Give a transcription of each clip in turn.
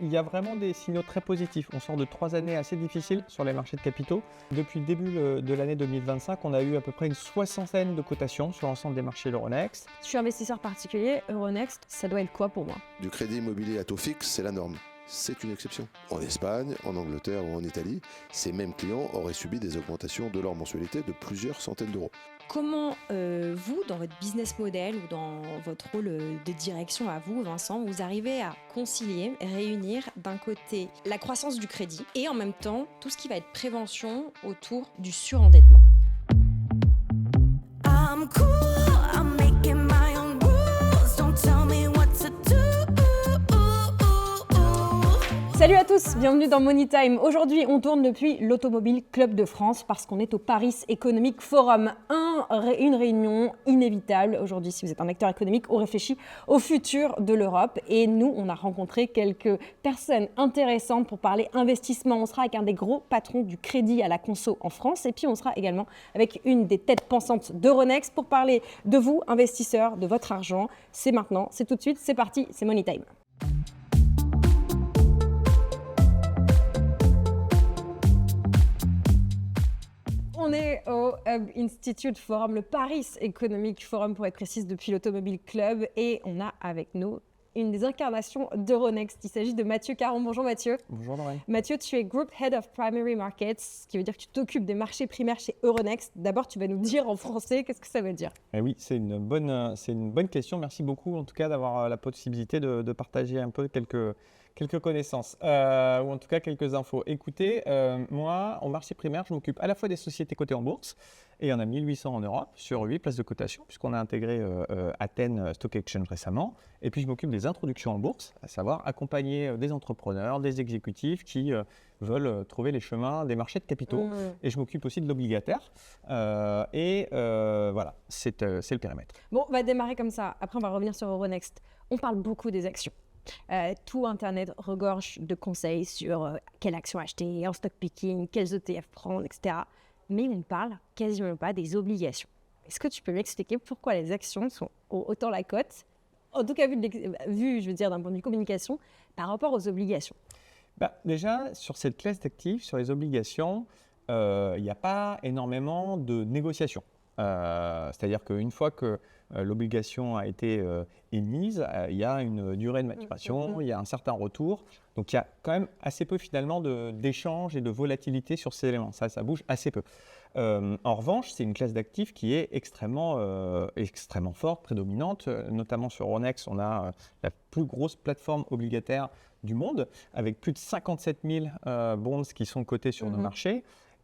Il y a vraiment des signaux très positifs. On sort de 3 années assez difficiles sur les marchés de capitaux. Depuis le début de l'année 2025, on a eu à peu près une 60aine de cotations sur l'ensemble des marchés Euronext. Je suis investisseur particulier, Euronext, ça doit être quoi pour moi? Du crédit immobilier à taux fixe, c'est la norme. C'est une exception. En Espagne, en Angleterre ou en Italie, ces mêmes clients auraient subi des augmentations de leur mensualité de plusieurs centaines d'euros. Comment vous, dans votre business model ou dans votre rôle de direction à vous, Vincent, vous arrivez à concilier, réunir d'un côté la croissance du crédit et en même temps tout ce qui va être prévention autour du surendettement? I'm cool, I'm making my own rules. Don't tell me what to do. Salut à tous, bienvenue dans Money Time. Aujourd'hui, on tourne depuis l'Automobile Club de France parce qu'on est au Paris Economic Forum. Une réunion inévitable. Aujourd'hui, si vous êtes un acteur économique, on réfléchit au futur de l'Europe. Et nous, on a rencontré quelques personnes intéressantes pour parler investissement. On sera avec un des gros patrons du crédit à la conso en France. Et puis, on sera également avec une des têtes pensantes d'Euronext pour parler de vous, investisseurs, de votre argent. C'est maintenant, c'est tout de suite, c'est parti, c'est Money Time. On est au Hub Institute Forum, le Paris Economic Forum pour être précise, depuis l'Automobile Club. Et on a avec nous une des incarnations d'Euronext. Il s'agit de Mathieu Caron. Bonjour Mathieu. Bonjour Lorraine. Mathieu, tu es Group Head of Primary Markets, ce qui veut dire que tu t'occupes des marchés primaires chez Euronext. D'abord, tu vas nous dire en français qu'est-ce que ça veut dire. Eh oui, c'est une bonne question. Merci beaucoup en tout cas d'avoir la possibilité de partager un peu quelques connaissances, ou en tout cas quelques infos. Écoutez, moi, en marché primaire, je m'occupe à la fois des sociétés cotées en bourse, et il y en a 1800 en Europe, sur 8 places de cotation, puisqu'on a intégré Athènes Stock Exchange récemment. Et puis, je m'occupe des introductions en bourse, à savoir accompagner des entrepreneurs, des exécutifs qui veulent trouver les chemins des marchés de capitaux. Et je m'occupe aussi de l'obligataire. Voilà, c'est le périmètre. Bon, on va démarrer comme ça. Après, on va revenir sur Euronext. On parle beaucoup des actions. Tout Internet regorge de conseils sur quelle action acheter, en stock picking, quels ETF prendre, etc. Mais on ne parle quasiment pas des obligations. Est-ce que tu peux m'expliquer pourquoi les actions sont autant la cote, en tout cas vu je veux dire, d'un point de vue communication, par rapport aux obligations? Déjà, sur cette classe d'actifs, sur les obligations, il n'y a pas énormément de négociations. C'est-à-dire qu'une fois que l'obligation a été émise, il y a une durée de maturation, il y a un certain retour. Donc il y a quand même assez peu finalement d'échanges et de volatilité sur ces éléments. Ça bouge assez peu. En revanche, c'est une classe d'actifs qui est extrêmement forte, prédominante. Notamment sur Euronext, on a la plus grosse plateforme obligataire du monde, avec plus de 57 000 bonds qui sont cotés sur nos marchés.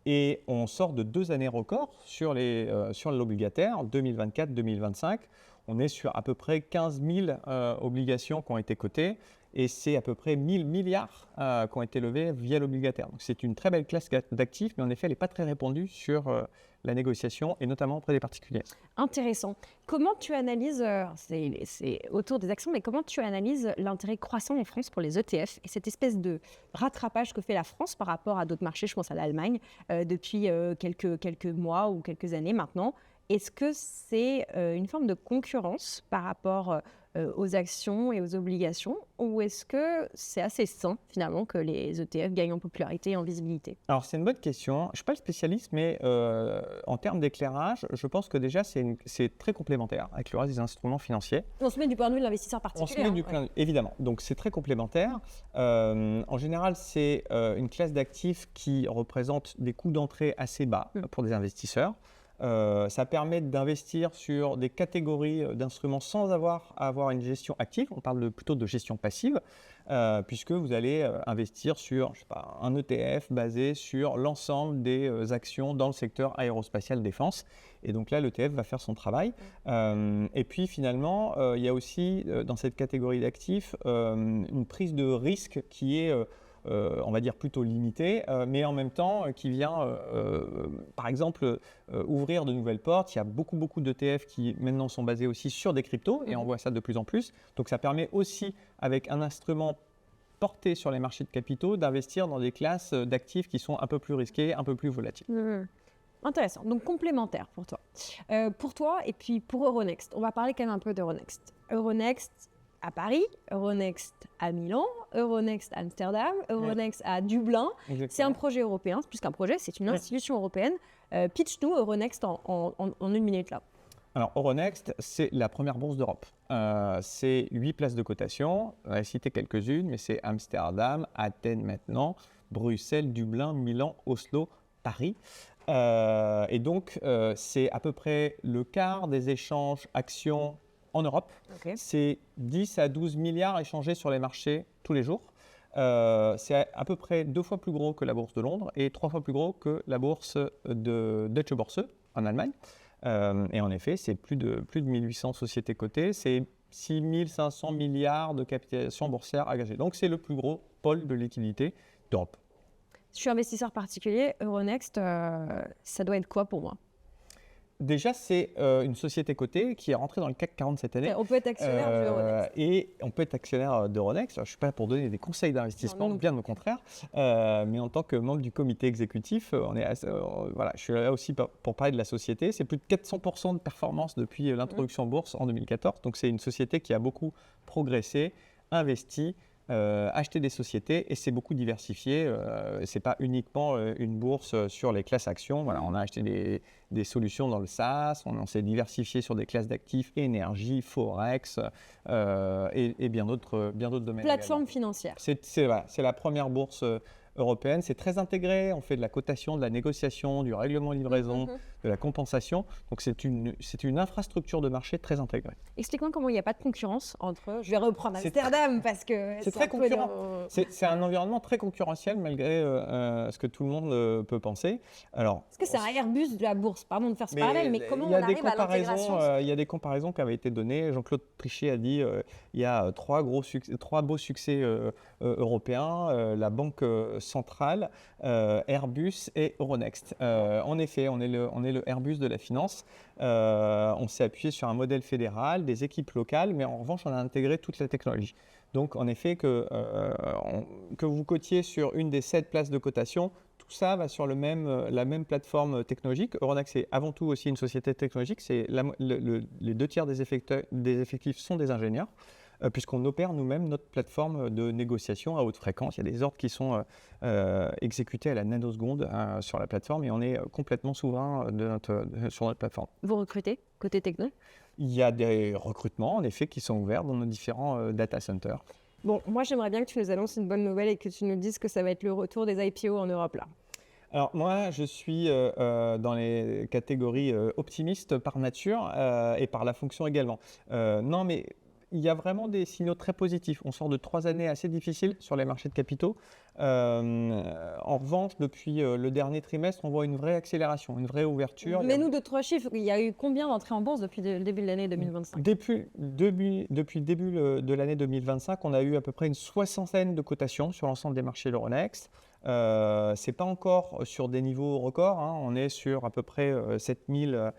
Et on sort de 2 années records sur l'obligataire, 2024-2025. On est sur à peu près 15 000 obligations qui ont été cotées et c'est à peu près 1 000 milliards qui ont été levés via l'obligataire. Donc c'est une très belle classe d'actifs, mais en effet, elle n'est pas très répandue sur la négociation et notamment auprès des particuliers. Intéressant. Comment tu analyses, c'est autour des actions, mais comment tu analyses l'intérêt croissant en France pour les ETF et cette espèce de rattrapage que fait la France par rapport à d'autres marchés, je pense à l'Allemagne, depuis quelques mois ou quelques années maintenant? Est-ce que c'est une forme de concurrence par rapport aux actions et aux obligations, ou est-ce que c'est assez sain finalement que les ETF gagnent en popularité et en visibilité? Alors c'est une bonne question. Je ne suis pas le spécialiste, mais en termes d'éclairage, je pense que déjà c'est très complémentaire avec le reste des instruments financiers. On se met du point de vue de l'investisseur particulier. On se met du point de vue, évidemment. Donc c'est très complémentaire. En général, c'est une classe d'actifs qui représente des coûts d'entrée assez bas pour des investisseurs. Ça permet d'investir sur des catégories d'instruments sans avoir à avoir une gestion active. On parle plutôt de gestion passive, puisque vous allez investir sur un ETF basé sur l'ensemble des actions dans le secteur aérospatial défense. Et donc là, l'ETF va faire son travail. Et puis finalement, il y a aussi dans cette catégorie d'actifs une prise de risque qui est on va dire plutôt limité, mais en même temps qui vient, par exemple, ouvrir de nouvelles portes. Il y a beaucoup d'ETF qui maintenant sont basés aussi sur des cryptos, et on voit ça de plus en plus. Donc ça permet aussi, avec un instrument porté sur les marchés de capitaux, d'investir dans des classes d'actifs qui sont un peu plus risquées, un peu plus volatiles. Intéressant, donc complémentaire pour toi. Pour toi et puis pour Euronext, on va parler quand même un peu d'Euronext. Euronext à Paris, Euronext à Milan, Euronext à Amsterdam, Euronext à Dublin. C'est un projet européen, c'est plus qu'un projet, c'est une institution européenne. Pitch-nous Euronext en une minute là. Alors, Euronext, c'est la première bourse d'Europe. C'est 8 places de cotation. On va citer quelques-unes, mais c'est Amsterdam, Athènes maintenant, Bruxelles, Dublin, Milan, Oslo, Paris. Et donc, c'est à peu près le quart des échanges actions en Europe. Ok. C'est 10 à 12 milliards échangés sur les marchés tous les jours. C'est à peu près 2 fois plus gros que la bourse de Londres et 3 fois plus gros que la bourse de Deutsche Börse en Allemagne. Et en effet, c'est plus de 1800 sociétés cotées, c'est 6500 milliards de capitalisation boursière agrégée. Donc, c'est le plus gros pôle de liquidité d'Europe. Si je suis investisseur particulier, Euronext, ça doit être quoi pour moi? Déjà, c'est une société cotée qui est rentrée dans le CAC 40 cette année. On peut être actionnaire de Euronext. Et on peut être actionnaire d'Euronext. Je ne suis pas là pour donner des conseils d'investissement, Non. bien au contraire. Mais en tant que membre du comité exécutif, voilà, je suis là aussi pour parler de la société. C'est plus de 400% de performance depuis l'introduction en bourse en 2014. Donc, c'est une société qui a beaucoup progressé, investi, acheté des sociétés et c'est beaucoup diversifié. Ce n'est pas uniquement une bourse sur les classes actions. Voilà, on a acheté des solutions dans le SaaS, on s'est diversifié sur des classes d'actifs, énergie, forex et bien d'autres domaines. Plateforme financière. Voilà, c'est la première bourse européenne. C'est très intégré. On fait de la cotation, de la négociation, du règlement de livraison, de la compensation. Donc, c'est une infrastructure de marché très intégrée. Explique-moi comment il n'y a pas de concurrence entre... Je vais reprendre Amsterdam parce que... C'est très concurrent. C'est un environnement très concurrentiel malgré ce que tout le monde peut penser. Alors, Est-ce que c'est un Airbus de la bourse? Pardon de faire ce parallèle, mais comment on arrive à l'intégration? Il y a des comparaisons qui avaient été données. Jean-Claude Trichet a dit il y a trois beaux succès européens, la Banque centrale, Airbus et Euronext. En effet, on est le Airbus de la finance. On s'est appuyé sur un modèle fédéral, des équipes locales, mais en revanche, on a intégré toute la technologie. Donc, en effet, que vous cotiez sur une des 7 places de cotation, tout ça va sur la même plateforme technologique. Euronext, c'est avant tout aussi une société technologique. Les 2 tiers des effectifs sont des ingénieurs, puisqu'on opère nous-mêmes notre plateforme de négociation à haute fréquence. Il y a des ordres qui sont exécutés à la nanoseconde sur la plateforme et on est complètement souverain sur notre plateforme. Vous recrutez côté techno? Il y a des recrutements, en effet, qui sont ouverts dans nos différents data centers. Bon, moi, j'aimerais bien que tu nous annonces une bonne nouvelle et que tu nous dises que ça va être le retour des IPO en Europe, là. Alors moi, je suis dans les catégories optimistes par nature et par la fonction également. Non, mais il y a vraiment des signaux très positifs. On sort de 3 années assez difficiles sur les marchés de capitaux. En revanche, depuis le dernier trimestre, on voit une vraie accélération, une vraie ouverture. Mets-nous 2-3 chiffres. Il y a eu combien d'entrées en bourse depuis le début de l'année 2025? Depuis le début de l'année 2025, on a eu à peu près une 60aine de cotations sur l'ensemble des marchés Euronext. Ce n'est pas encore sur des niveaux records. On est sur à peu près 7 milliards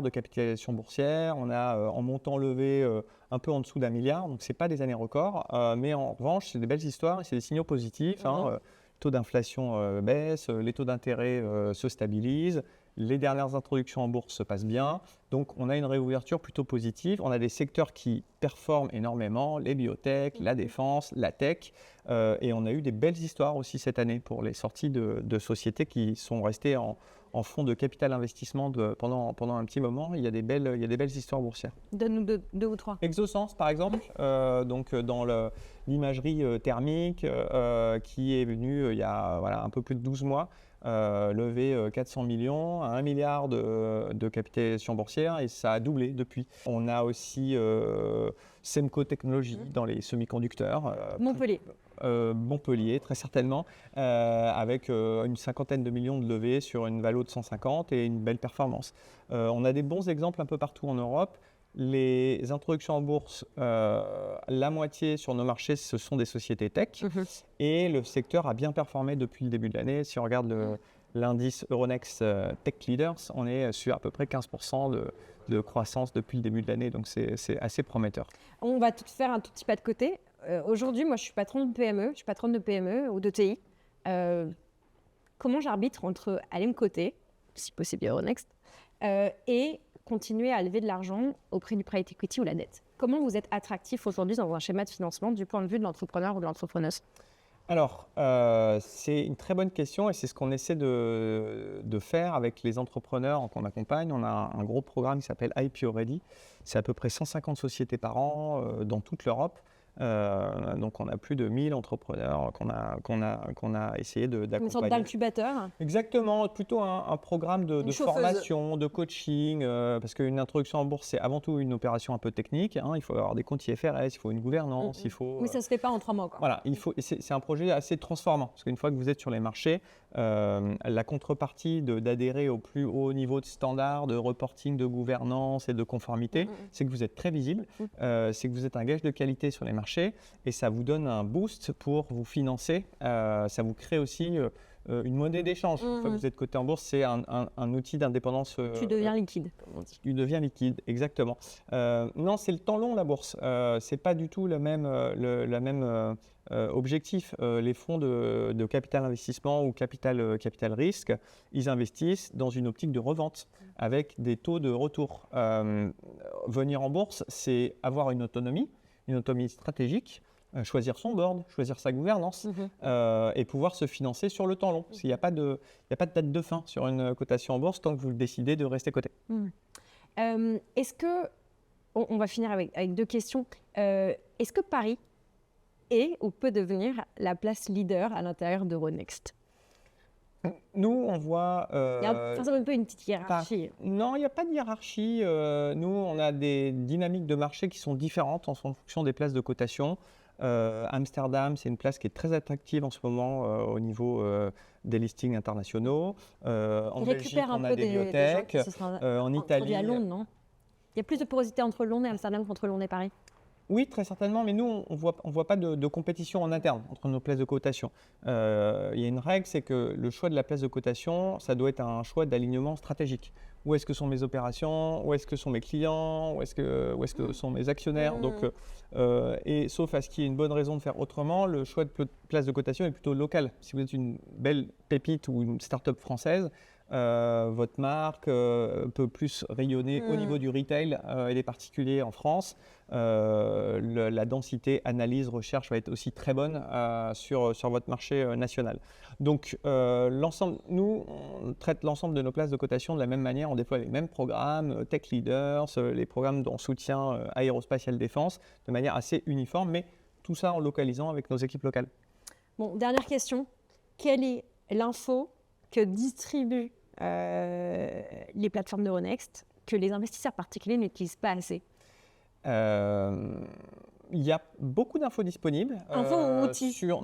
de capitalisation boursière. On a en montant levé un peu en dessous d'1 milliard. Donc, ce n'est pas des années records. Mais en revanche, c'est des belles histoires et c'est des signaux positifs. Le taux d'inflation baisse, les taux d'intérêt se stabilisent. Les dernières introductions en bourse se passent bien. Donc, on a une réouverture plutôt positive. On a des secteurs qui performent énormément, les biotech, la défense, la tech. Et on a eu des belles histoires aussi cette année pour les sorties de sociétés qui sont restées en fonds de capital investissement pendant un petit moment. Il y a des belles histoires boursières. Donne-nous 2 ou 3. Exosens, par exemple, donc dans l'imagerie thermique, qui est venue il y a un peu plus de 12 mois, levé 400 millions, 1 milliard de capitalisation boursière et ça a doublé depuis. On a aussi Semco Technologies dans les semi-conducteurs. Montpellier, très certainement, avec une 50aine de millions de levées sur une valo de 150 et une belle performance. On a des bons exemples un peu partout en Europe. Les introductions en bourse, la moitié sur nos marchés, ce sont des sociétés tech. Et le secteur a bien performé depuis le début de l'année. Si on regarde l'indice Euronext Tech Leaders, on est sur à peu près 15% de croissance depuis le début de l'année. Donc, c'est assez prometteur. On va tout faire un tout petit pas de côté. Aujourd'hui, moi, je suis patronne de PME, je suis patronne de PME ou de TI. Comment j'arbitre entre aller me coter, si possible Euronext, et continuer à lever de l'argent au prix du private equity ou la dette? comment vous êtes attractif aujourd'hui dans un schéma de financement du point de vue de l'entrepreneur ou de l'entrepreneuse? Alors, c'est une très bonne question et c'est ce qu'on essaie de faire avec les entrepreneurs qu'on accompagne. On a un gros programme qui s'appelle IPO Ready. C'est à peu près 150 sociétés par an dans toute l'Europe. Donc, on a plus de 1000 entrepreneurs qu'on a essayé d'accompagner. Une sorte d'incubateur. Exactement, plutôt un programme de chauffeuse. formation, de coaching, parce qu'une introduction en bourse, c'est avant tout une opération un peu technique. Hein. Il faut avoir des comptes IFRS, il faut une gouvernance, il faut... Oui, ça ne se fait pas en 3 mois. Quoi. Voilà, c'est un projet assez transformant, parce qu'une fois que vous êtes sur les marchés, la contrepartie d'adhérer au plus haut niveau de standard, de reporting, de gouvernance et de conformité, c'est que vous êtes très visible, c'est que vous êtes un gage de qualité sur les marchés et ça vous donne un boost pour vous financer. Ça vous crée aussi une monnaie d'échange. Une fois que vous êtes coté en bourse, c'est un outil d'indépendance. Tu deviens liquide, comme on dit. Tu deviens liquide, exactement. Non, c'est le temps long, la bourse. C'est pas du tout le même objectif. Les fonds de capital investissement ou capital risque, ils investissent dans une optique de revente avec des taux de retour. Venir en bourse, c'est avoir une autonomie stratégique, choisir son board, choisir sa gouvernance et pouvoir se financer sur le temps long. Parce qu'il n'y a pas de date de fin sur une cotation en bourse tant que vous décidez de rester coté. Est-ce que, on va finir avec 2 questions, est-ce que Paris est ou peut devenir la place leader à l'intérieur d'Euronext? Nous, on voit... Il y a forcément un peu une petite hiérarchie. Non, il n'y a pas de hiérarchie. Nous, on a des dynamiques de marché qui sont différentes en fonction des places de cotation. Amsterdam, c'est une place qui est très attractive en ce moment au niveau des listings internationaux. En Belgique, on a des biotech. En Italie... à Londres, non? Il y a plus de porosité entre Londres et Amsterdam qu'entre Londres et Paris? Oui, très certainement, mais nous, on voit pas de compétition en interne entre nos places de cotation. Il y a une règle, c'est que le choix de la place de cotation, ça doit être un choix d'alignement stratégique. Où est-ce que sont mes opérations? Où est-ce que sont mes clients? Où est-ce que sont mes actionnaires? Donc, et sauf à ce qu'il y ait une bonne raison de faire autrement, le choix de place de cotation est plutôt local. Si vous êtes une belle pépite ou une start-up française, votre marque peut plus rayonner au niveau du retail et des particuliers en France. La densité, analyse, recherche va être aussi très bonne sur votre marché national. Donc, nous, on traite l'ensemble de nos places de cotation de la même manière. On déploie les mêmes programmes, Tech Leaders, les programmes en soutien aérospatial défense, de manière assez uniforme, mais tout ça en localisant avec nos équipes locales. Bon, dernière question. Quelle est l'info que distribuent les plateformes d'Euronext que les investisseurs particuliers n'utilisent pas assez? Il y a beaucoup d'infos disponibles. Infos ou outils? Sur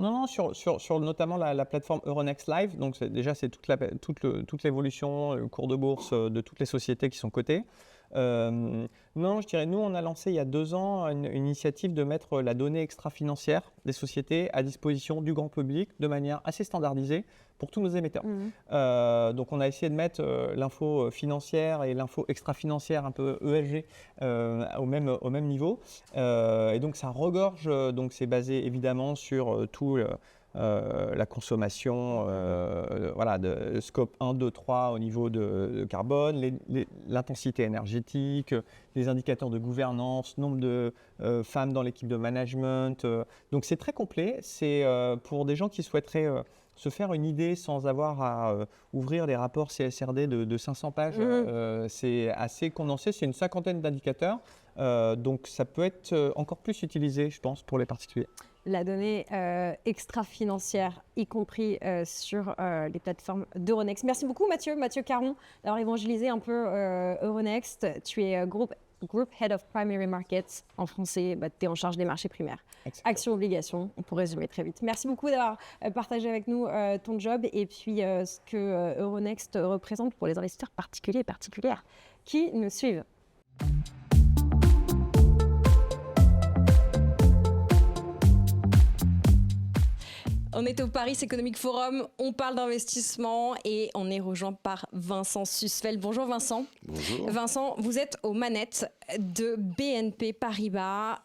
notamment la plateforme Euronext Live. Donc c'est toute l'évolution, le cours de bourse de toutes les sociétés qui sont cotées. Non, je dirais, nous, on a lancé il y a 2 ans une initiative de mettre la donnée extra-financière des sociétés à disposition du grand public de manière assez standardisée pour tous nos émetteurs. Donc, on a essayé de mettre l'info financière et l'info extra-financière, un peu ESG, au même niveau. Et donc, ça regorge, donc c'est basé évidemment sur tout... la consommation de scope 1, 2, 3 au niveau de carbone, l'intensité énergétique, les indicateurs de gouvernance, nombre de femmes dans l'équipe de management. Donc c'est très complet. C'est pour des gens qui souhaiteraient se faire une idée sans avoir à ouvrir les rapports CSRD de 500 pages. C'est assez condensé, c'est une 50aine d'indicateurs. Donc ça peut être encore plus utilisé, je pense, pour les particuliers. La donnée extra-financière, y compris sur les plateformes d'Euronext. Merci beaucoup Mathieu Caron, d'avoir évangélisé un peu Euronext. Tu es Group Head of Primary Markets en français. Tu es en charge des marchés primaires. Actions, obligations, on pourrait résumer très vite. Merci beaucoup d'avoir partagé avec nous ton job et puis ce que Euronext représente pour les investisseurs particuliers et particulières qui nous suivent. On est au Paris Economic Forum, on parle d'investissement et on est rejoint par Vincent Sussfeld. Bonjour Vincent. Bonjour. Vincent, vous êtes aux manettes de BNP Paribas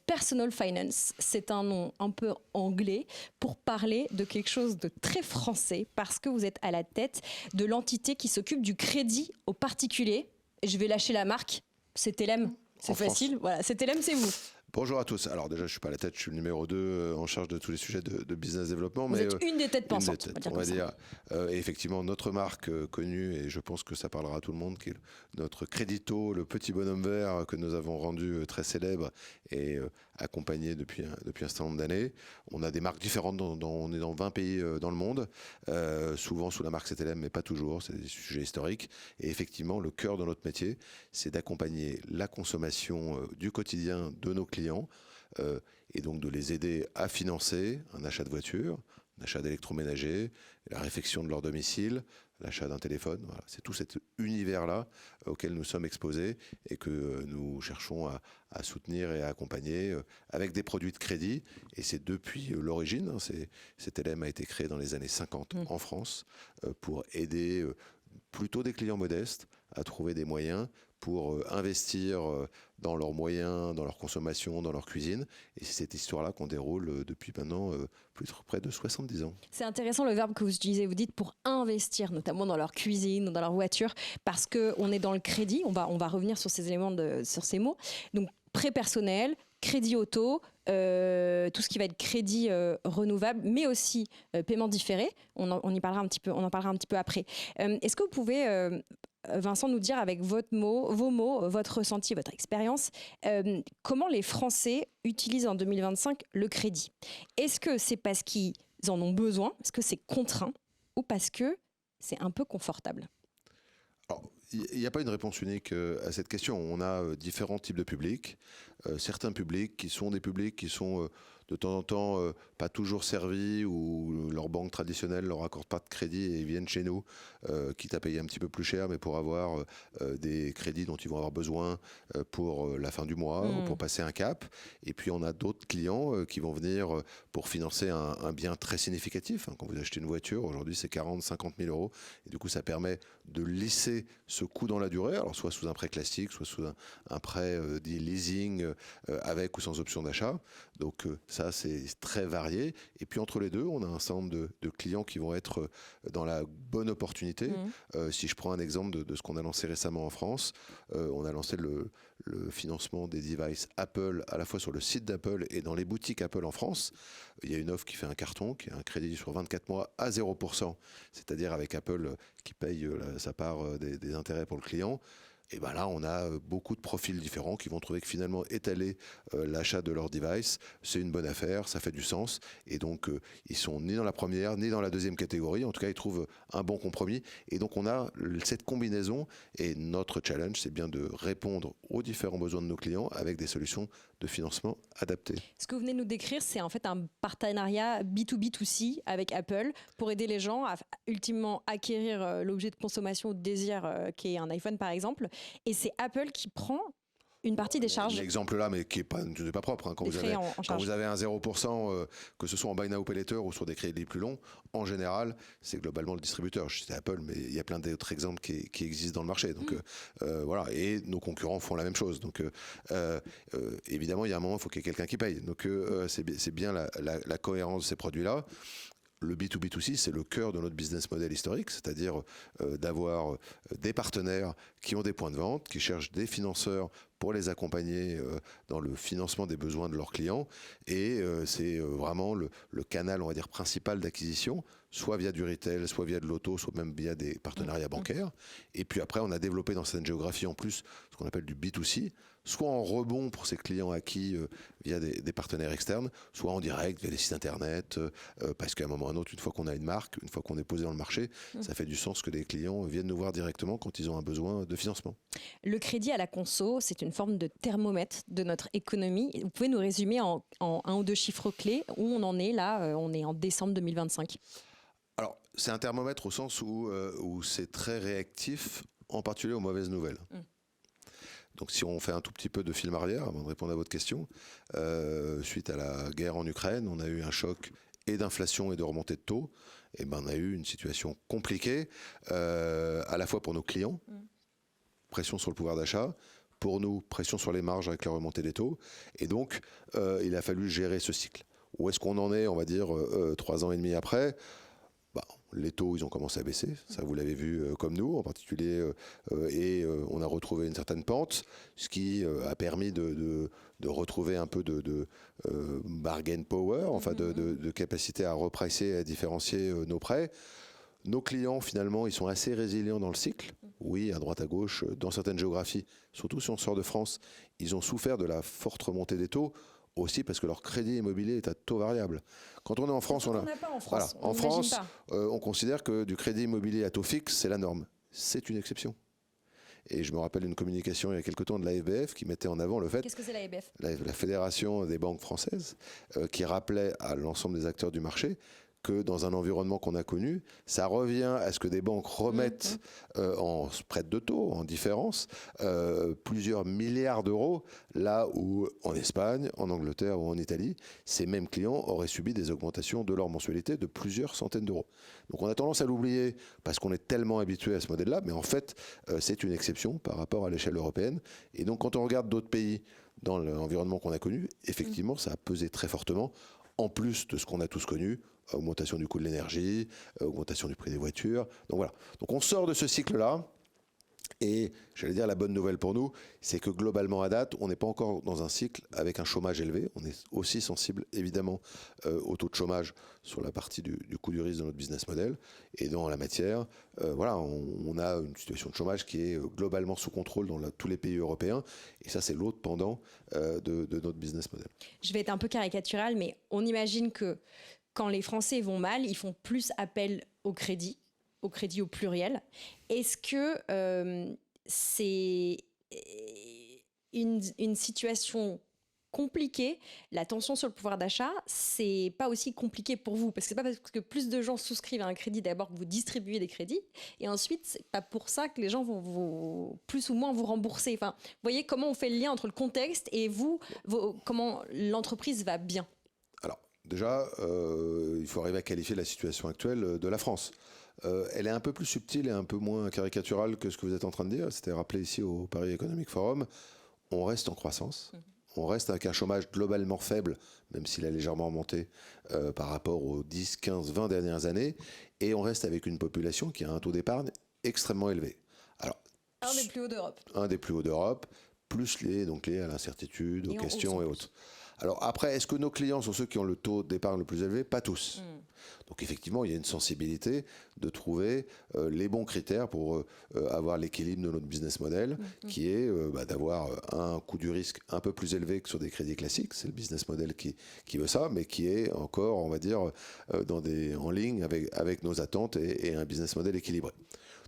Personal Finance. C'est un nom un peu anglais pour parler de quelque chose de très français parce que vous êtes à la tête de l'entité qui s'occupe du crédit aux particuliers. Je vais lâcher la marque, c'est TLM. C'est en France. facile. Voilà, c'était LM, c'est vous. Bonjour à tous. Alors déjà, je suis pas à la tête, je suis le numéro 2 en charge de tous les sujets de business développement. Vous êtes une des têtes une pensantes, des têtes, on va dire. Et effectivement, notre marque connue, et je pense que ça parlera à tout le monde, qui est notre Crédito, le petit bonhomme vert que nous avons rendu très célèbre et accompagné depuis un certain nombre d'années. On a des marques différentes, on est dans 20 pays dans le monde, souvent sous la marque CTLM, mais pas toujours, c'est des sujets historiques. Et effectivement, le cœur de notre métier, c'est d'accompagner la consommation du quotidien de nos clients, et donc de les aider à financer un achat de voiture, un achat d'électroménager, la réfection de leur domicile, l'achat d'un téléphone. Voilà. C'est tout cet univers-là auquel nous sommes exposés et que nous cherchons à soutenir et à accompagner avec des produits de crédit. Et c'est depuis l'origine. CTLM a été créé dans les années 50 en France pour aider plutôt des clients modestes à trouver des moyens pour investir dans leurs moyens, dans leur consommation, dans leur cuisine. Et c'est cette histoire-là qu'on déroule depuis maintenant près de 70 ans. C'est intéressant le verbe que vous utilisez, vous dites pour investir, notamment dans leur cuisine, dans leur voiture, parce qu'on est dans le crédit, on va revenir sur ces éléments, sur ces mots. Donc prêt personnel, crédit auto, tout ce qui va être crédit renouvelable, mais aussi paiement différé. On en parlera un petit peu après. Est-ce que vous pouvez, Vincent, nous dire avec vos mots, votre ressenti, votre expérience, comment les Français utilisent en 2025 le crédit? Est-ce que c'est parce qu'ils en ont besoin, est-ce que c'est contraint, ou parce que c'est un peu confortable? Alors, il n'y a pas une réponse unique à cette question. On a différents types de publics. Certains publics qui sont des publics qui sont de temps en temps pas toujours servis, ou leur banque traditionnelle leur accorde pas de crédit et ils viennent chez nous, quitte à payer un petit peu plus cher, mais pour avoir des crédits dont ils vont avoir besoin pour la fin du mois ou pour passer un cap. Et puis on a d'autres clients qui vont venir pour financer un bien très significatif. Quand vous achetez une voiture, aujourd'hui c'est 40-50 000 euros. Et du coup ça permet de lisser ce coût dans la durée, alors soit sous un prêt classique, soit sous un prêt dit leasing avec ou sans option d'achat. Donc ça c'est très varié. Et puis entre les deux, on a un certain nombre de clients qui vont être dans la bonne opportunité. Si je prends un exemple de ce qu'on a lancé récemment en France, on a lancé le financement des devices Apple à la fois sur le site d'Apple et dans les boutiques Apple en France. Il y a une offre qui fait un carton, qui est un crédit sur 24 mois à 0%, c'est-à-dire avec Apple qui paye sa part des intérêts pour le client. Et ben là, on a beaucoup de profils différents qui vont trouver que finalement étaler l'achat de leur device, c'est une bonne affaire, ça fait du sens. Et donc, ils sont ni dans la première, ni dans la deuxième catégorie. En tout cas, ils trouvent un bon compromis. Et donc, on a cette combinaison. Et notre challenge, c'est bien de répondre aux différents besoins de nos clients avec des solutions de financement adaptées. Ce que vous venez de nous décrire, c'est en fait un partenariat B2B2C avec Apple pour aider les gens à ultimement acquérir l'objet de consommation ou de désir qui est un iPhone par exemple. Et c'est Apple qui prend une partie des charges. L'exemple là, mais qui n'est pas propre. Hein. Quand vous avez un 0%, que ce soit en buy now pay later ou sur des crédits plus longs, en général, c'est globalement le distributeur. Je citais Apple, mais il y a plein d'autres exemples qui existent dans le marché. Donc voilà, et nos concurrents font la même chose. Donc évidemment, il y a un moment, il faut qu'il y ait quelqu'un qui paye. Donc c'est bien la cohérence de ces produits-là. Le B2B2C, c'est le cœur de notre business model historique, c'est-à-dire d'avoir des partenaires qui ont des points de vente, qui cherchent des financeurs pour les accompagner dans le financement des besoins de leurs clients. Et c'est vraiment le canal, on va dire, principal d'acquisition, soit via du retail, soit via de l'auto, soit même via des partenariats bancaires. Et puis après, on a développé dans cette géographie en plus ce qu'on appelle du B2C, soit en rebond pour ces clients acquis via des partenaires externes, soit en direct via des sites internet, parce qu'à un moment ou à un autre, une fois qu'on a une marque, une fois qu'on est posé dans le marché, ça fait du sens que des clients viennent nous voir directement quand ils ont un besoin de financement. Le crédit à la conso, c'est une forme de thermomètre de notre économie. Vous pouvez nous résumer en un ou deux chiffres clés où on en est là, on est en décembre 2025. Alors, c'est un thermomètre au sens où c'est très réactif, en particulier aux mauvaises nouvelles. Donc si on fait un tout petit peu de film arrière, avant de répondre à votre question, suite à la guerre en Ukraine, on a eu un choc et d'inflation et de remontée de taux. Et ben, on a eu une situation compliquée, à la fois pour nos clients, pression sur le pouvoir d'achat, pour nous, pression sur les marges avec la remontée des taux. Et donc, il a fallu gérer ce cycle. Où est-ce qu'on en est, on va dire, 3 ans et demi après ? les taux, ils ont commencé à baisser. Ça, vous l'avez vu comme nous, en particulier. Et on a retrouvé une certaine pente, ce qui a permis de retrouver un peu de bargain power, enfin de capacité à repricer et à différencier nos prêts. Nos clients, finalement, ils sont assez résilients dans le cycle. Oui, à droite, à gauche, dans certaines géographies, surtout si on sort de France, ils ont souffert de la forte remontée des taux, aussi parce que leur crédit immobilier est à taux variable. Quand on est en France, On n'a pas en France. Voilà, en France, on considère que du crédit immobilier à taux fixe, c'est la norme. C'est une exception. Et je me rappelle une communication il y a quelque temps de l'AFBF qui mettait en avant le fait... Qu'est-ce que c'est l'AFBF ? La Fédération des banques françaises, qui rappelait à l'ensemble des acteurs du marché que dans un environnement qu'on a connu, ça revient à ce que des banques remettent en spread de taux, en différence, plusieurs milliards d'euros, là où en Espagne, en Angleterre ou en Italie, ces mêmes clients auraient subi des augmentations de leur mensualité de plusieurs centaines d'euros. Donc on a tendance à l'oublier parce qu'on est tellement habitué à ce modèle-là, mais en fait, c'est une exception par rapport à l'échelle européenne. Et donc quand on regarde d'autres pays dans l'environnement qu'on a connu, effectivement, ça a pesé très fortement, en plus de ce qu'on a tous connu, augmentation du coût de l'énergie, augmentation du prix des voitures. Donc voilà. Donc on sort de ce cycle-là. Et j'allais dire la bonne nouvelle pour nous, c'est que globalement à date, on n'est pas encore dans un cycle avec un chômage élevé. On est aussi sensible évidemment au taux de chômage sur la partie du coût du risque de notre business model. Et dans la matière, voilà, on a une situation de chômage qui est globalement sous contrôle dans tous les pays européens. Et ça, c'est l'autre pendant de notre business model. Je vais être un peu caricatural, mais on imagine que quand les Français vont mal, ils font plus appel au crédit au pluriel. Est-ce que c'est une situation compliquée? La tension sur le pouvoir d'achat, c'est pas aussi compliqué pour vous? Parce que c'est pas parce que plus de gens souscrivent à un crédit d'abord que vous distribuez des crédits, et ensuite, c'est pas pour ça que les gens vont vous, plus ou moins vous rembourser. Enfin, vous voyez comment on fait le lien entre le contexte et comment l'entreprise va bien? Alors, déjà, il faut arriver à qualifier la situation actuelle de la France. Elle est un peu plus subtile et un peu moins caricaturale que ce que vous êtes en train de dire. C'était rappelé ici au Paris Economic Forum. On reste en croissance. On reste avec un chômage globalement faible, même s'il a légèrement remonté par rapport aux 10, 15, 20 dernières années. Et on reste avec une population qui a un taux d'épargne extrêmement élevé. Alors, un des plus hauts d'Europe. Un des plus hauts d'Europe, plus lié à l'incertitude, aux questions et autres. Alors après, est-ce que nos clients sont ceux qui ont le taux d'épargne le plus élevé? Pas tous. Donc effectivement, il y a une sensibilité de trouver les bons critères pour avoir l'équilibre de notre business model, qui est d'avoir un coût du risque un peu plus élevé que sur des crédits classiques. C'est le business model qui veut ça, mais qui est encore, on va dire, en ligne avec nos attentes et un business model équilibré.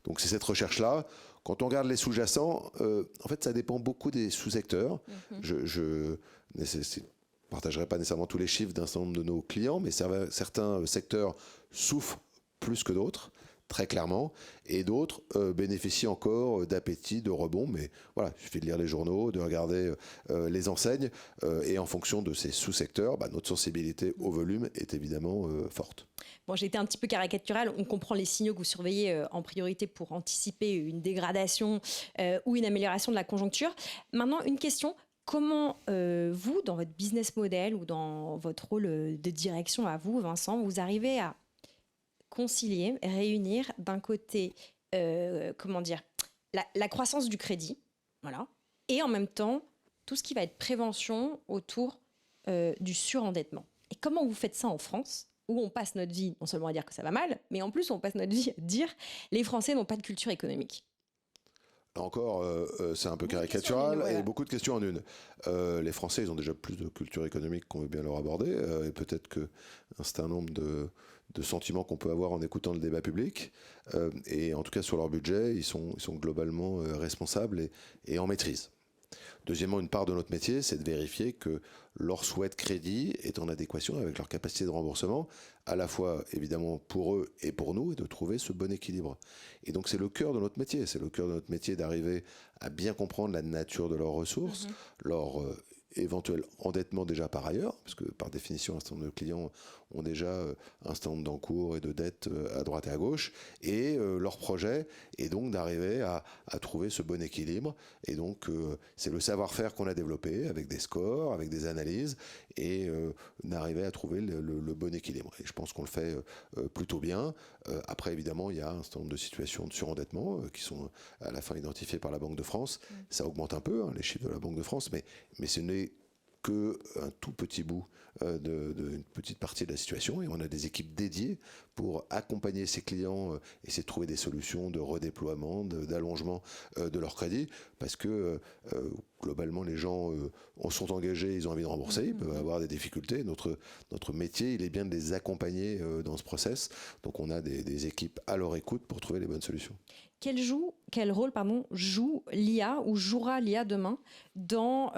Donc c'est cette recherche-là. Quand on regarde les sous-jacents, en fait, ça dépend beaucoup des sous-secteurs. Je ne partagerai pas nécessairement tous les chiffres d'un certain nombre de nos clients, mais certains secteurs souffrent plus que d'autres, très clairement, et d'autres bénéficient encore d'appétit, de rebond. Mais voilà, il suffit de lire les journaux, de regarder les enseignes, et en fonction de ces sous-secteurs, notre sensibilité au volume est évidemment forte. Bon, j'ai été un petit peu caricaturale. On comprend les signaux que vous surveillez en priorité pour anticiper une dégradation ou une amélioration de la conjoncture. Maintenant, une question. Comment vous, dans votre business model ou dans votre rôle de direction à vous, Vincent, vous arrivez à concilier, réunir d'un côté, la croissance du crédit, voilà, et en même temps, tout ce qui va être prévention autour du surendettement. Et comment vous faites ça en France, où on passe notre vie non seulement à dire que ça va mal, mais en plus on passe notre vie à dire les Français n'ont pas de culture économique? Là encore, c'est un peu caricatural et beaucoup de questions en une. Les Français, ils ont déjà plus de culture économique qu'on veut bien leur aborder, et peut-être qu'un certain nombre de sentiments qu'on peut avoir en écoutant le débat public. Et en tout cas, sur leur budget, ils sont globalement responsables et en maîtrise. Deuxièmement, une part de notre métier, c'est de vérifier que leur souhait de crédit est en adéquation avec leur capacité de remboursement, à la fois évidemment pour eux et pour nous, et de trouver ce bon équilibre. Et donc c'est le cœur de notre métier, d'arriver à bien comprendre la nature de leurs ressources, leur éventuel endettement déjà par ailleurs, parce que par définition, un certain nombre de clients ont déjà un certain nombre d'encours et de dettes à droite et à gauche. Et leur projet est donc d'arriver à trouver ce bon équilibre. Et donc, c'est le savoir-faire qu'on a développé avec des scores, avec des analyses, et d'arriver à trouver le bon équilibre. Et je pense qu'on le fait plutôt bien. Après, évidemment, il y a un certain nombre de situations de surendettement qui sont à la fin identifiées par la Banque de France. Ça augmente un peu, les chiffres de la Banque de France, mais ce n'est qu'un tout petit bout d'une petite partie de la situation, et on a des équipes dédiées pour accompagner ces clients, essayer de trouver des solutions de redéploiement, d'allongement de leur crédit, parce que globalement les gens sont engagés, ils ont envie de rembourser, ils peuvent avoir des difficultés. Notre métier, il est bien de les accompagner dans ce process, donc on a des équipes à leur écoute pour trouver les bonnes solutions. Quel rôle joue l'IA ou jouera l'IA demain dans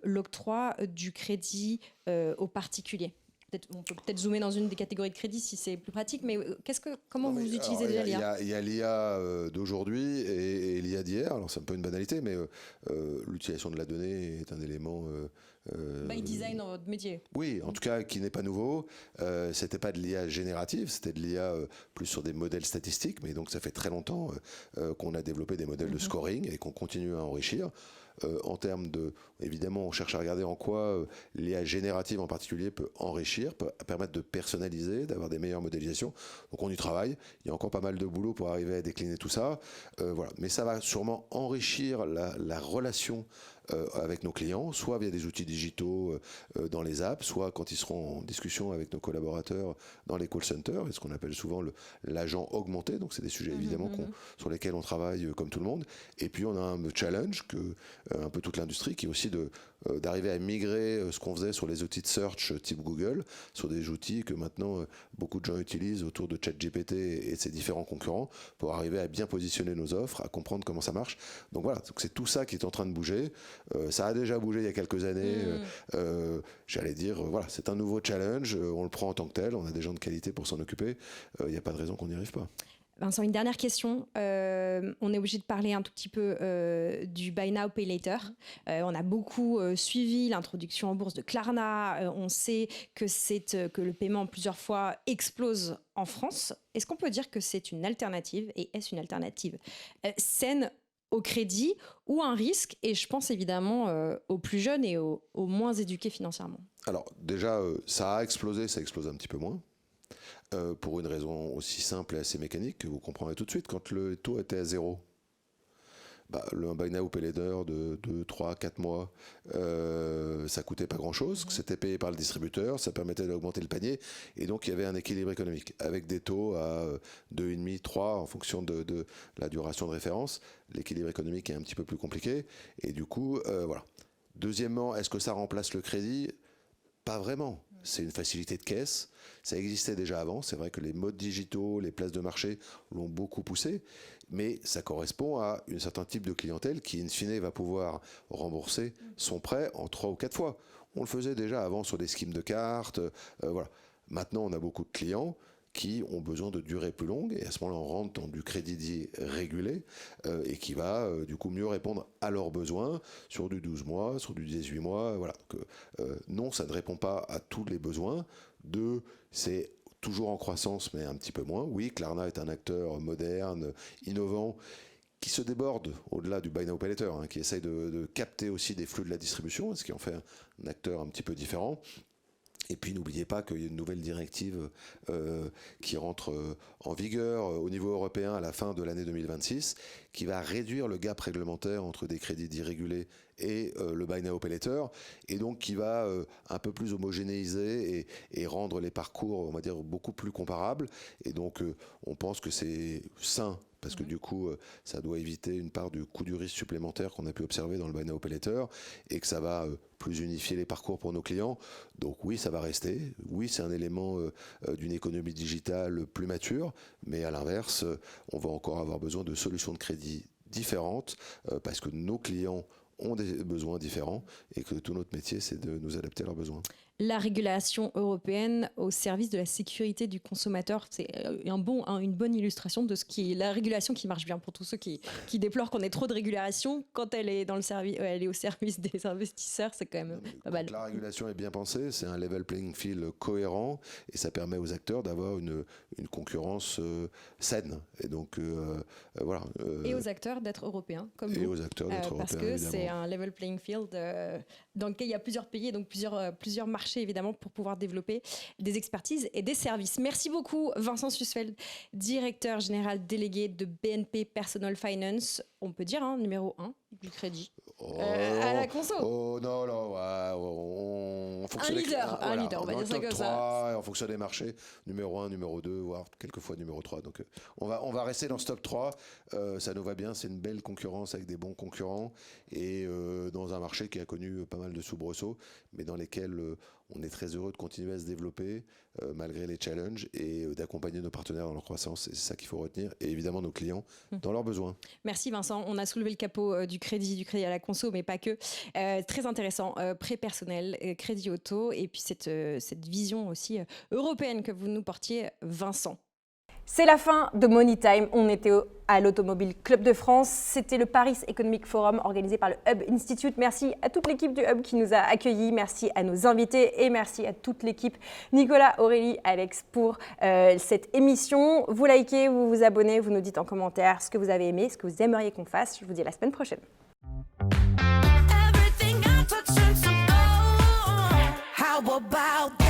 l'octroi du crédit aux particuliers? On peut peut-être zoomer dans une des catégories de crédit si c'est plus pratique, mais comment vous utilisez déjà l'IA? Il y a l'IA d'aujourd'hui et l'IA d'hier. Alors c'est un peu une banalité, mais l'utilisation de la donnée est un élément... by design dans votre métier. Oui, en tout cas, qui n'est pas nouveau. C'était pas de l'IA générative, c'était de l'IA plus sur des modèles statistiques, mais donc ça fait très longtemps qu'on a développé des modèles de scoring et qu'on continue à enrichir. En termes de... Évidemment, on cherche à regarder en quoi l'IA générative en particulier peut enrichir, peut permettre de personnaliser, d'avoir des meilleures modélisations. Donc on y travaille. Il y a encore pas mal de boulot pour arriver à décliner tout ça. Voilà. Mais ça va sûrement enrichir la relation avec nos clients, soit via des outils digitaux dans les apps, soit quand ils seront en discussion avec nos collaborateurs dans les call centers, et ce qu'on appelle souvent l'agent augmenté. Donc c'est des sujets évidemment sur lesquels on travaille comme tout le monde. Et puis on a un challenge que un peu toute l'industrie, qui est aussi d'arriver à migrer ce qu'on faisait sur les outils de search type Google, sur des outils que maintenant beaucoup de gens utilisent autour de ChatGPT et de ses différents concurrents, pour arriver à bien positionner nos offres, à comprendre comment ça marche. Donc voilà, c'est tout ça qui est en train de bouger. Ça a déjà bougé il y a quelques années. J'allais dire, voilà, c'est un nouveau challenge. On le prend en tant que tel. On a des gens de qualité pour s'en occuper. Il n'y a pas de raison qu'on n'y arrive pas. Vincent, une dernière question. On est obligé de parler un tout petit peu du Buy Now, Pay Later. On a beaucoup suivi l'introduction en bourse de Klarna. On sait que le paiement plusieurs fois explose en France. Est-ce qu'on peut dire que c'est une alternative, et est-ce une alternative saine au crédit ou un risque? Et je pense évidemment aux plus jeunes et aux moins éduqués financièrement. Alors déjà, ça a explosé, ça explose un petit peu moins. Pour une raison aussi simple et assez mécanique que vous comprendrez tout de suite. Quand le taux était à 0, le Buy Now Pay Later de 2, 3, 4 mois, ça coûtait pas grand-chose. C'était payé par le distributeur, ça permettait d'augmenter le panier, et donc il y avait un équilibre économique. Avec des taux à 2,5, 3, en fonction de la duration de référence, l'équilibre économique est un petit peu plus compliqué, et du coup, voilà. Deuxièmement, est-ce que ça remplace le crédit? Pas vraiment. C'est une facilité de caisse. Ça existait déjà avant. C'est vrai que les modes digitaux, les places de marché l'ont beaucoup poussé. Mais ça correspond à un certain type de clientèle qui, in fine, va pouvoir rembourser son prêt en 3 ou 4 fois. On le faisait déjà avant sur des schemes de cartes. Voilà. Maintenant, on a beaucoup de clients qui ont besoin de durée plus longue, et à ce moment-là on rentre dans du crédit dit régulé et qui va du coup mieux répondre à leurs besoins sur du 12 mois, sur du 18 mois, voilà. Donc, non, ça ne répond pas à tous les besoins. Deux, c'est toujours en croissance mais un petit peu moins. Oui, Klarna est un acteur moderne, innovant, qui se déborde au-delà du Buy Now Pay Later, qui essaye de capter aussi des flux de la distribution, ce qui en fait un acteur un petit peu différent. Et puis n'oubliez pas qu'il y a une nouvelle directive qui rentre en vigueur au niveau européen à la fin de l'année 2026, qui va réduire le gap réglementaire entre des crédits dits régulés et le Buy Now Pay Later, et donc qui va un peu plus homogénéiser et rendre les parcours, on va dire, beaucoup plus comparables. Et donc on pense que c'est sain, parce que du coup, ça doit éviter une part du coût du risque supplémentaire qu'on a pu observer dans le Buy Now Pay Later, et que ça va plus unifier les parcours pour nos clients. Donc oui, ça va rester. Oui, c'est un élément d'une économie digitale plus mature, mais à l'inverse, on va encore avoir besoin de solutions de crédit différentes, parce que nos clients ont des besoins différents, et que tout notre métier, c'est de nous adapter à leurs besoins. la régulation européenne au service de la sécurité du consommateur. C'est une bonne illustration de ce qui est la régulation qui marche bien pour tous ceux qui déplorent qu'on ait trop de régulation. Quand elle est, elle est au service des investisseurs, c'est quand même pas mal. La régulation est bien pensée, c'est un level playing field cohérent et ça permet aux acteurs d'avoir une concurrence saine. Et donc, voilà. Et aux acteurs d'être européens, comme vous. Et aux acteurs d'être européens, parce que évidemment. c'est un level playing field dans lequel il y a plusieurs pays et donc plusieurs marchés évidemment pour pouvoir développer des expertises et des services. Merci beaucoup Vincent Sussfeld, directeur général délégué de BNP Personal Finance, on peut dire numéro 1 du crédit à la conso. Oh non, on fonctionne un leader, on va dire ça comme ça. En fonction des marchés, numéro 1, numéro 2, voire quelquefois numéro 3. Donc on va rester dans ce top 3, ça nous va bien, c'est une belle concurrence avec des bons concurrents et dans un marché qui a connu pas mal de soubresauts, mais dans lesquels on est très heureux de continuer à se développer malgré les challenges et d'accompagner nos partenaires dans leur croissance. Et c'est ça qu'il faut retenir. Et évidemment nos clients dans leurs besoins. Merci Vincent. On a soulevé le capot du crédit à la conso, mais pas que. Très intéressant. Prêt personnel, crédit auto et puis cette vision aussi européenne que vous nous portiez, Vincent. C'est la fin de Money Time. On était à l'Automobile Club de France. C'était le Paris Economic Forum organisé par le Hub Institute. Merci à toute l'équipe du Hub qui nous a accueillis. Merci à nos invités et merci à toute l'équipe. Nicolas, Aurélie, Alex pour cette émission. Vous likez, vous vous abonnez, vous nous dites en commentaire ce que vous avez aimé, ce que vous aimeriez qu'on fasse. Je vous dis à la semaine prochaine. Everything I touch turns to gold. How about that?